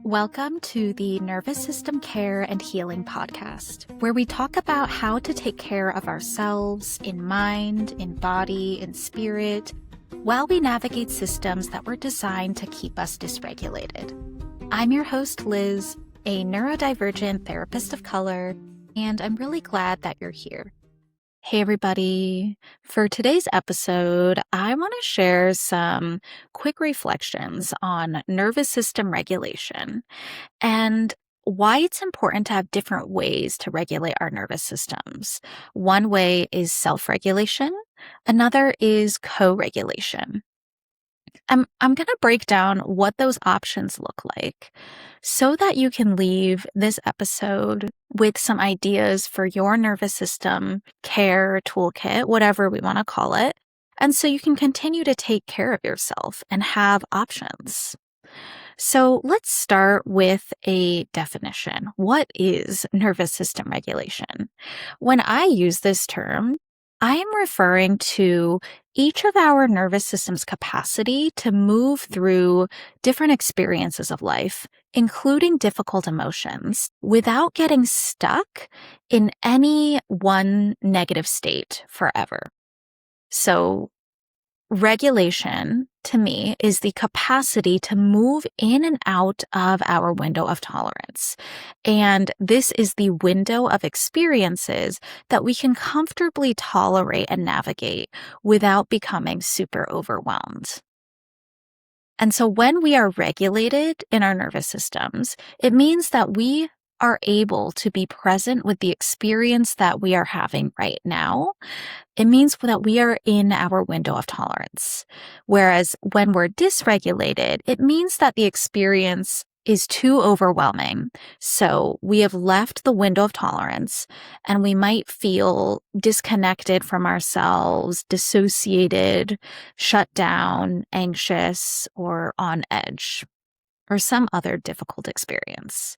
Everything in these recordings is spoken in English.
Welcome to the Nervous System Care and Healing Podcast, where we talk about how to take care of ourselves in mind, in body, in spirit, while we navigate systems that were designed to keep us dysregulated. I'm your host, Liz, a neurodivergent therapist of color, and I'm really glad that you're here. Hey everybody. For today's episode, I want to share some quick reflections on nervous system regulation and why it's important to have different ways to regulate our nervous systems. One way is self-regulation, another is co-regulation. I'm going to break down what those options look like so that you can leave this episode with some ideas for your nervous system care toolkit, whatever we want to call it, and so you can continue to take care of yourself and have options. So let's start with a definition. What is nervous system regulation? When I use this term, I am referring to each of our nervous system's capacity to move through different experiences of life, including difficult emotions, without getting stuck in any one negative state forever. So, regulation, to me, is the capacity to move in and out of our window of tolerance. And this is the window of experiences that we can comfortably tolerate and navigate without becoming super overwhelmed. And so when we are regulated in our nervous systems, it means that we are able to be present with the experience that we are having right now. It means that we are in our window of tolerance. Whereas when we're dysregulated, it means that the experience is too overwhelming. So we have left the window of tolerance and we might feel disconnected from ourselves, dissociated, shut down, anxious, or on edge, or some other difficult experience.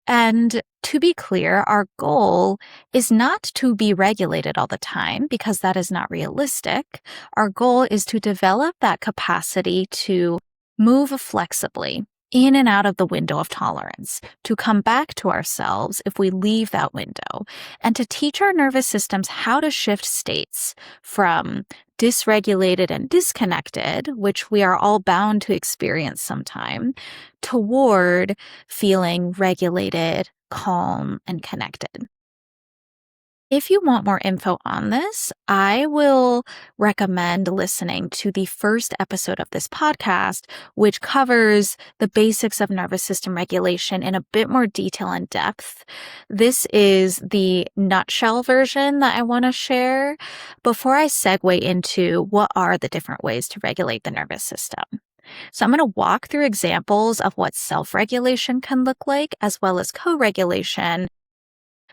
And to be clear, our goal is not to be regulated all the time because that is not realistic. Our goal is to develop that capacity to move flexibly in and out of the window of tolerance, to come back to ourselves if we leave that window, and to teach our nervous systems how to shift states from dysregulated and disconnected, which we are all bound to experience sometime, toward feeling regulated, calm, and connected. If you want more info on this, I will recommend listening to the first episode of this podcast, which covers the basics of nervous system regulation in a bit more detail and depth. This is the nutshell version that I want to share before I segue into what are the different ways to regulate the nervous system. So I'm going to walk through examples of what self-regulation can look like, as well as co-regulation.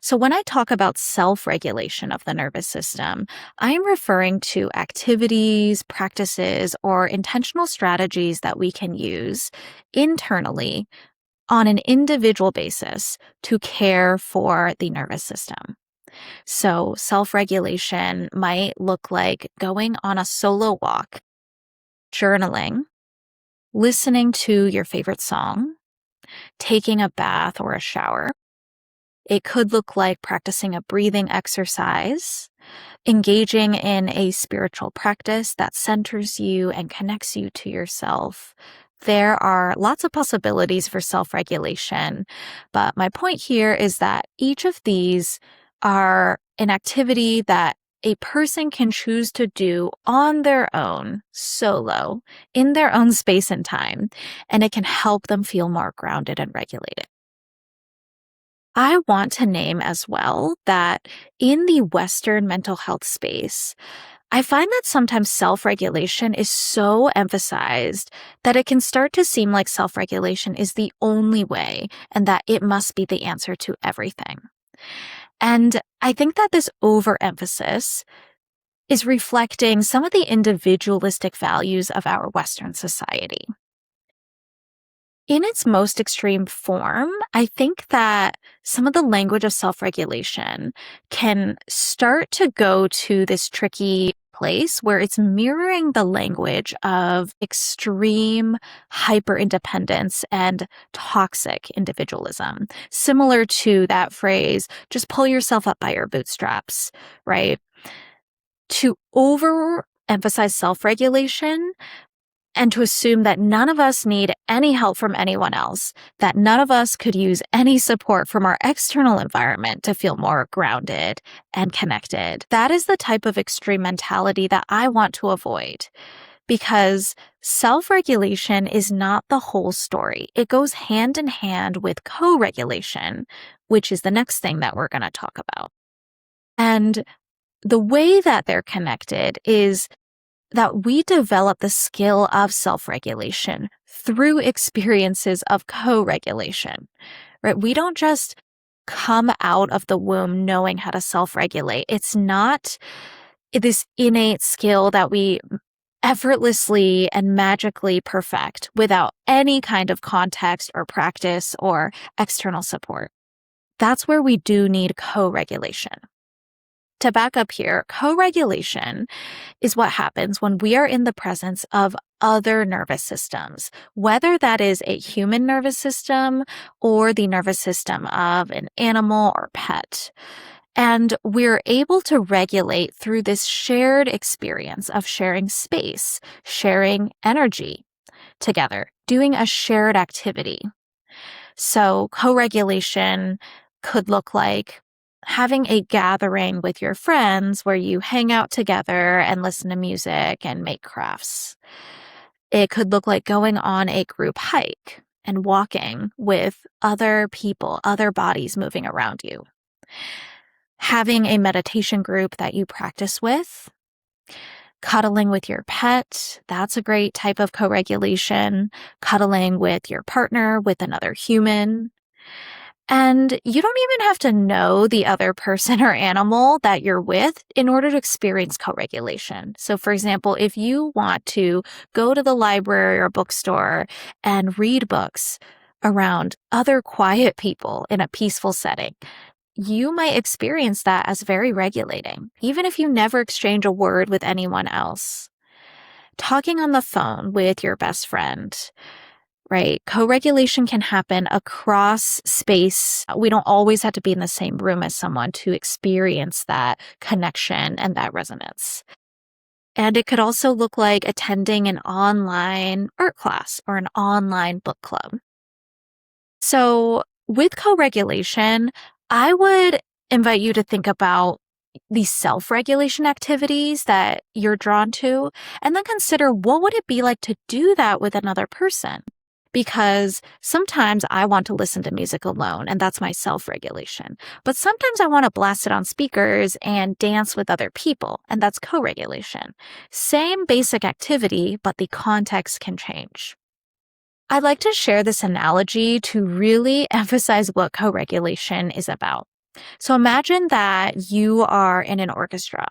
So when I talk about self-regulation of the nervous system, I am referring to activities, practices, or intentional strategies that we can use internally on an individual basis to care for the nervous system. So self-regulation might look like going on a solo walk, journaling, listening to your favorite song, taking a bath or a shower. It could look like practicing a breathing exercise, engaging in a spiritual practice that centers you and connects you to yourself. There are lots of possibilities for self-regulation, but my point here is that each of these are an activity that a person can choose to do on their own, solo, in their own space and time, and it can help them feel more grounded and regulated. I want to name as well that in the Western mental health space, I find that sometimes self-regulation is so emphasized that it can start to seem like self-regulation is the only way and that it must be the answer to everything. And I think that this overemphasis is reflecting some of the individualistic values of our Western society. In its most extreme form, I think that some of the language of self-regulation can start to go to this tricky place where it's mirroring the language of extreme hyper-independence and toxic individualism, similar to that phrase, just pull yourself up by your bootstraps, right? To overemphasize self-regulation and to assume that none of us need any help from anyone else, that none of us could use any support from our external environment to feel more grounded and connected. That is the type of extreme mentality that I want to avoid, because self-regulation is not the whole story. It goes hand in hand with co-regulation, which is the next thing that we're going to talk about. And the way that they're connected is that we develop the skill of self-regulation through experiences of co-regulation, right? We don't just come out of the womb knowing how to self-regulate. It's not this innate skill that we effortlessly and magically perfect without any kind of context or practice or external support. That's where we do need co-regulation. To back up here, co-regulation is what happens when we are in the presence of other nervous systems, whether that is a human nervous system or the nervous system of an animal or pet. And we're able to regulate through this shared experience of sharing space, sharing energy together, doing a shared activity. So co-regulation could look like having a gathering with your friends where you hang out together and listen to music and make crafts. It could look like going on a group hike and walking with other people, other bodies moving around you. Having a meditation group that you practice with. Cuddling with your pet, that's a great type of co-regulation. Cuddling with your partner, with another human. And you don't even have to know the other person or animal that you're with in order to experience co-regulation. So for example, if you want to go to the library or bookstore and read books around other quiet people in a peaceful setting, you might experience that as very regulating, even if you never exchange a word with anyone else. Talking on the phone with your best friend, right? Co-regulation can happen across space. We don't always have to be in the same room as someone to experience that connection and that resonance. And it could also look like attending an online art class or an online book club. So with co-regulation, I would invite you to think about these self-regulation activities that you're drawn to, and then consider what would it be like to do that with another person? Because sometimes I want to listen to music alone, and that's my self-regulation. But sometimes I want to blast it on speakers and dance with other people, and that's co-regulation. Same basic activity, but the context can change. I'd like to share this analogy to really emphasize what co-regulation is about. So imagine that you are in an orchestra.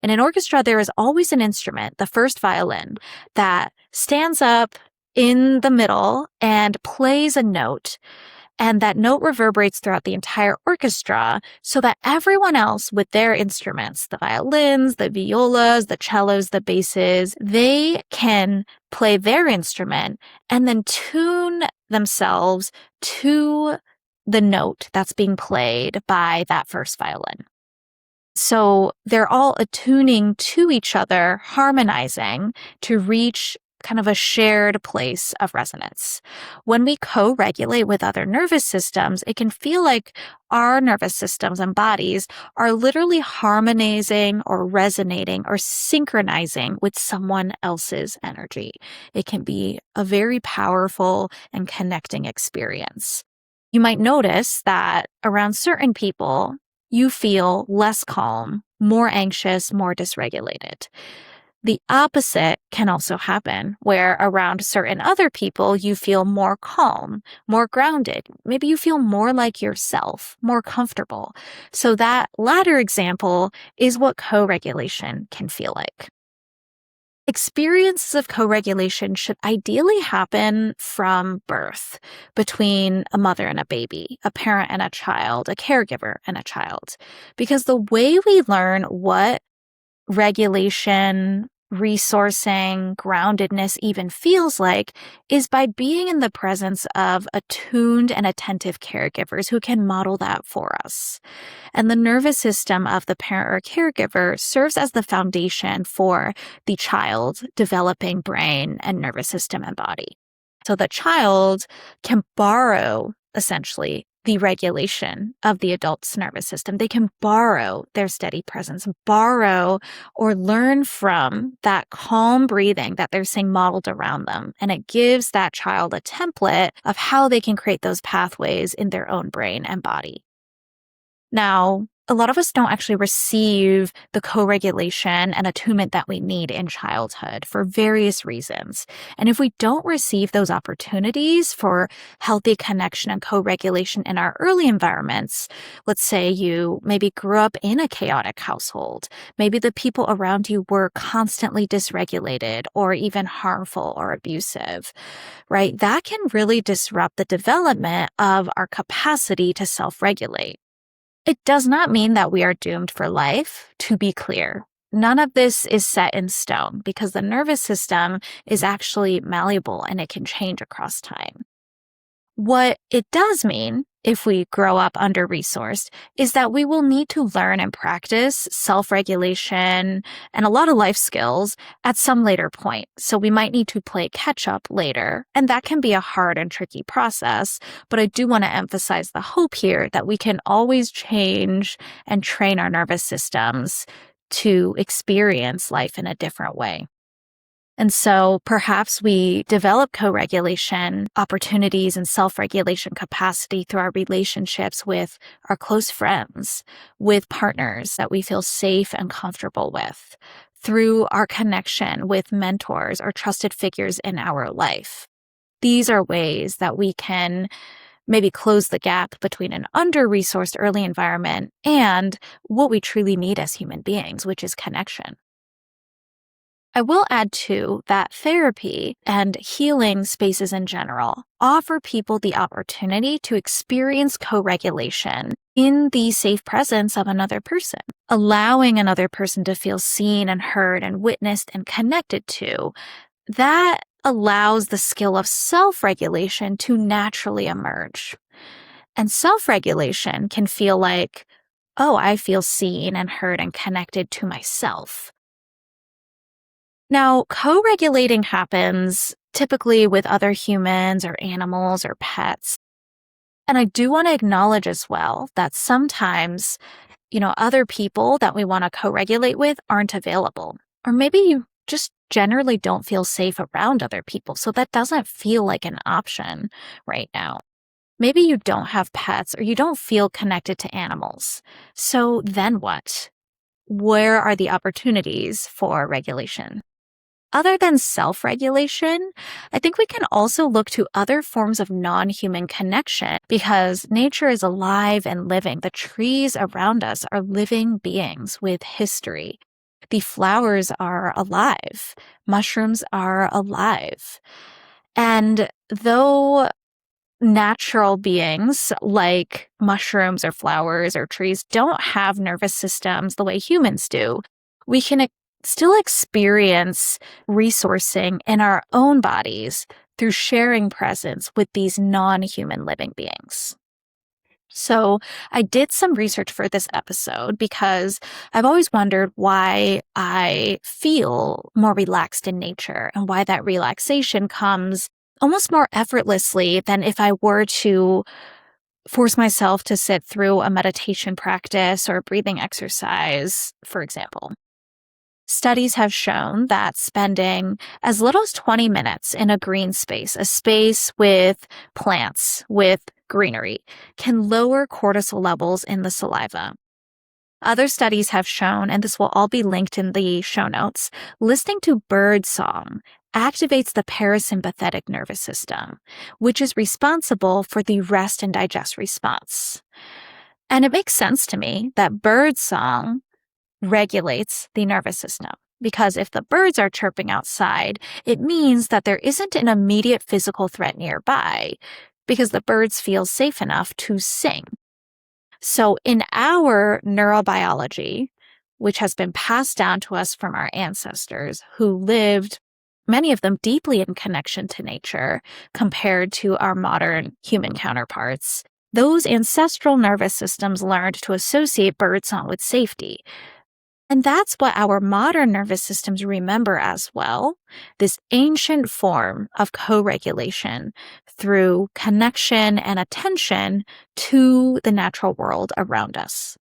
In an orchestra, there is always an instrument, the first violin, that stands up in the middle and plays a note. And that note reverberates throughout the entire orchestra so that everyone else with their instruments, the violins, the violas, the cellos, the basses, they can play their instrument and then tune themselves to the note that's being played by that first violin. So they're all attuning to each other, harmonizing to reach kind of a shared place of resonance. When we co-regulate with other nervous systems, it can feel like our nervous systems and bodies are literally harmonizing or resonating or synchronizing with someone else's energy. It can be a very powerful and connecting experience. You might notice that around certain people, you feel less calm, more anxious, more dysregulated. The opposite can also happen, where around certain other people, you feel more calm, more grounded. Maybe you feel more like yourself, more comfortable. So that latter example is what co-regulation can feel like. Experiences of co-regulation should ideally happen from birth between a mother and a baby, a parent and a child, a caregiver and a child, because the way we learn what regulation, resourcing, groundedness even feels like is by being in the presence of attuned and attentive caregivers who can model that for us. And the nervous system of the parent or caregiver serves as the foundation for the child developing brain and nervous system and body. So the child can borrow, essentially, the regulation of the adult's nervous system. They can borrow their steady presence, borrow or learn from that calm breathing that they're seeing modeled around them. And it gives that child a template of how they can create those pathways in their own brain and body. Now, a lot of us don't actually receive the co-regulation and attunement that we need in childhood for various reasons. And if we don't receive those opportunities for healthy connection and co-regulation in our early environments, let's say you maybe grew up in a chaotic household, maybe the people around you were constantly dysregulated or even harmful or abusive, right? That can really disrupt the development of our capacity to self-regulate. It does not mean that we are doomed for life, to be clear. None of this is set in stone because the nervous system is actually malleable and it can change across time. What it does mean, if we grow up under-resourced, is that we will need to learn and practice self-regulation and a lot of life skills at some later point. So we might need to play catch-up later, and that can be a hard and tricky process. But I do want to emphasize the hope here that we can always change and train our nervous systems to experience life in a different way. And so perhaps we develop co-regulation opportunities and self-regulation capacity through our relationships with our close friends, with partners that we feel safe and comfortable with, through our connection with mentors or trusted figures in our life. These are ways that we can maybe close the gap between an under-resourced early environment and what we truly need as human beings, which is connection. I will add too that therapy and healing spaces in general offer people the opportunity to experience co-regulation in the safe presence of another person, allowing another person to feel seen and heard and witnessed and connected to. That allows the skill of self-regulation to naturally emerge. And self-regulation can feel like, oh, I feel seen and heard and connected to myself. Now, co-regulating happens typically with other humans or animals or pets. And I do want to acknowledge as well that sometimes, other people that we want to co-regulate with aren't available. Or maybe you just generally don't feel safe around other people. So that doesn't feel like an option right now. Maybe you don't have pets or you don't feel connected to animals. So then what? Where are the opportunities for regulation? Other than self-regulation, I think we can also look to other forms of non-human connection because nature is alive and living. The trees around us are living beings with history. The flowers are alive. Mushrooms are alive. And though natural beings like mushrooms or flowers or trees don't have nervous systems the way humans do, we can still experience resourcing in our own bodies through sharing presence with these non-human living beings. So I did some research for this episode because I've always wondered why I feel more relaxed in nature and why that relaxation comes almost more effortlessly than if I were to force myself to sit through a meditation practice or a breathing exercise, for example. Studies have shown that spending as little as 20 minutes in a green space, a space with plants, with greenery, can lower cortisol levels in the saliva. Other studies have shown, and this will all be linked in the show notes, listening to bird song activates the parasympathetic nervous system, which is responsible for the rest and digest response. And it makes sense to me that bird song regulates the nervous system. Because if the birds are chirping outside, it means that there isn't an immediate physical threat nearby because the birds feel safe enough to sing. So in our neurobiology, which has been passed down to us from our ancestors who lived, many of them, deeply in connection to nature compared to our modern human counterparts. Those ancestral nervous systems learned to associate birdsong with safety. And that's what our modern nervous systems remember as well, this ancient form of co-regulation through connection and attention to the natural world around us.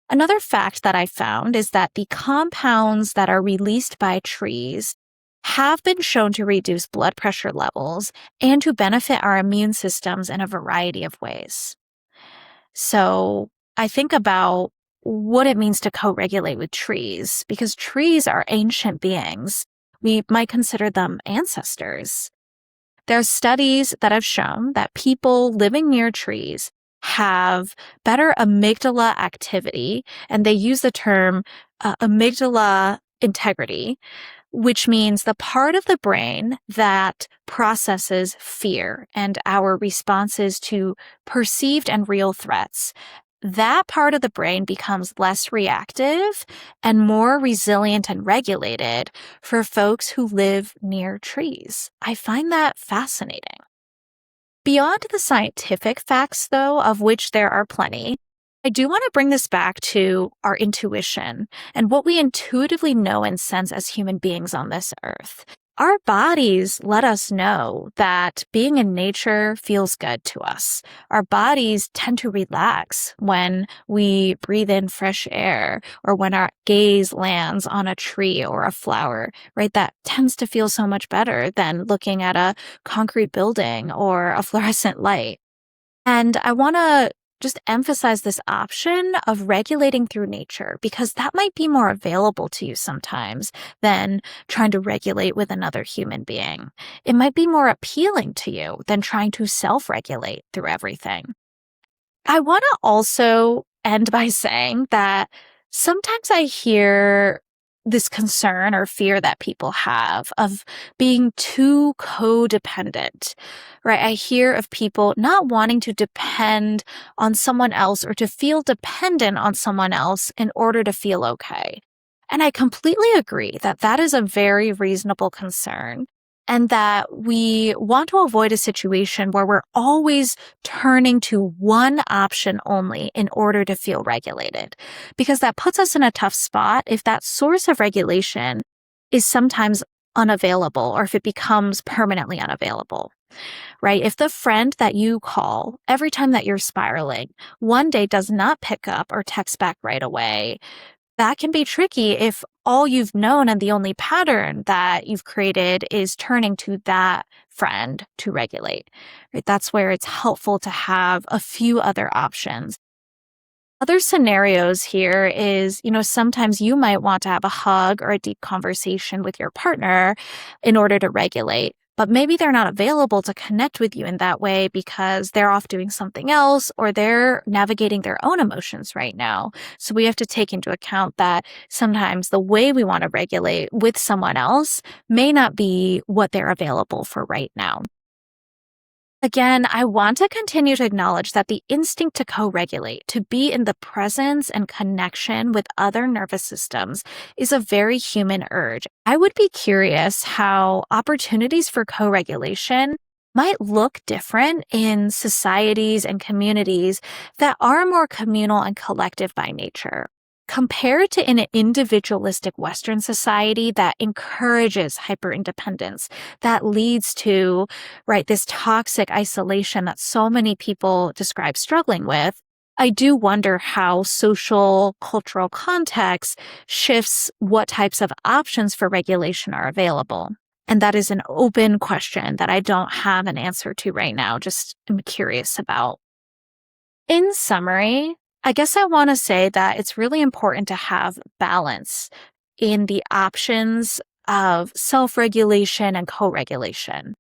Another fact that I found is that the compounds that are released by trees have been shown to reduce blood pressure levels and to benefit our immune systems in a variety of ways. So I think about what it means to co-regulate with trees, because trees are ancient beings. We might consider them ancestors. There are studies that have shown that people living near trees have better amygdala activity, and they use the term amygdala integrity, which means the part of the brain that processes fear and our responses to perceived and real threats. That part of the brain becomes less reactive and more resilient and regulated for folks who live near trees. I find that fascinating. Beyond the scientific facts, though, of which there are plenty, I do want to bring this back to our intuition and what we intuitively know and sense as human beings on this earth. Our bodies let us know that being in nature feels good to us. Our bodies tend to relax when we breathe in fresh air or when our gaze lands on a tree or a flower, right? That tends to feel so much better than looking at a concrete building or a fluorescent light. And I want to just emphasize this option of regulating through nature, because that might be more available to you sometimes than trying to regulate with another human being. It might be more appealing to you than trying to self-regulate through everything. I want to also end by saying that sometimes I hear this concern or fear that people have of being too codependent, right? I hear of people not wanting to depend on someone else or to feel dependent on someone else in order to feel okay. And I completely agree that that is a very reasonable concern, and that we want to avoid a situation where we're always turning to one option only in order to feel regulated, because that puts us in a tough spot if that source of regulation is sometimes unavailable or if it becomes permanently unavailable, right? If the friend that you call every time that you're spiraling one day does not pick up or text back right away, that can be tricky if all you've known and the only pattern that you've created is turning to that friend to regulate, right? That's where it's helpful to have a few other options. Other scenarios here is, sometimes you might want to have a hug or a deep conversation with your partner in order to regulate, but maybe they're not available to connect with you in that way because they're off doing something else or they're navigating their own emotions right now. So we have to take into account that sometimes the way we want to regulate with someone else may not be what they're available for right now. Again, I want to continue to acknowledge that the instinct to co-regulate, to be in the presence and connection with other nervous systems, is a very human urge. I would be curious how opportunities for co-regulation might look different in societies and communities that are more communal and collective by nature, compared to in an individualistic Western society that encourages hyper-independence, that leads to, right, this toxic isolation that so many people describe struggling with. I do wonder how social, cultural context shifts what types of options for regulation are available. And that is an open question that I don't have an answer to right now, just am curious about. In summary, I guess I want to say that it's really important to have balance in the options of self-regulation and co-regulation.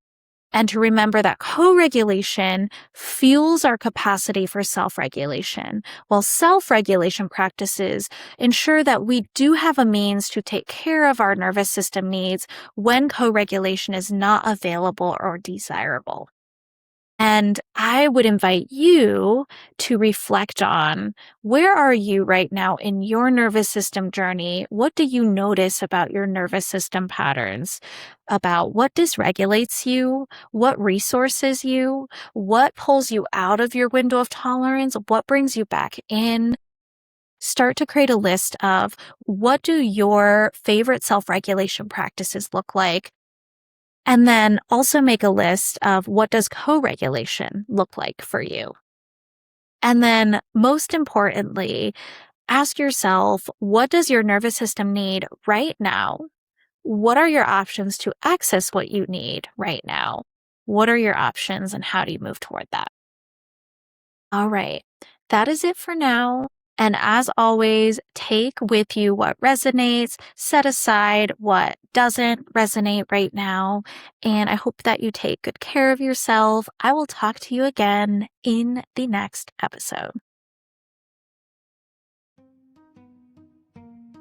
And to remember that co-regulation fuels our capacity for self-regulation, while self-regulation practices ensure that we do have a means to take care of our nervous system needs when co-regulation is not available or desirable. And I would invite you to reflect on, where are you right now in your nervous system journey? What do you notice about your nervous system patterns? About what dysregulates you? What resources you? What pulls you out of your window of tolerance? What brings you back in? Start to create a list of, what do your favorite self-regulation practices look like? And then also make a list of, what does co-regulation look like for you? And then most importantly, ask yourself, what does your nervous system need right now? What are your options to access what you need right now? What are your options and how do you move toward that? All right, that is it for now. And as always, take with you what resonates, set aside what doesn't resonate right now. And I hope that you take good care of yourself. I will talk to you again in the next episode.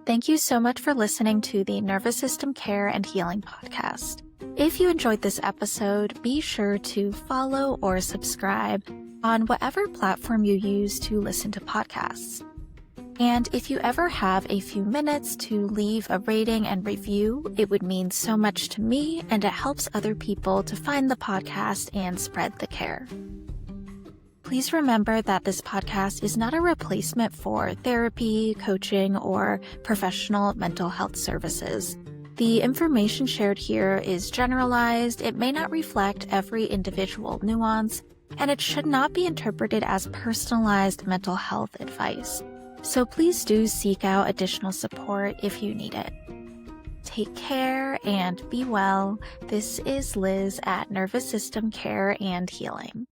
Thank you so much for listening to the Nervous System Care and Healing Podcast. If you enjoyed this episode, be sure to follow or subscribe on whatever platform you use to listen to podcasts. And if you ever have a few minutes to leave a rating and review, it would mean so much to me, and it helps other people to find the podcast and spread the care. Please remember that this podcast is not a replacement for therapy, coaching, or professional mental health services. The information shared here is generalized. It may not reflect every individual nuance, and it should not be interpreted as personalized mental health advice. So please do seek out additional support if you need it. Take care and be well. This is Liz at Nervous System Care and Healing.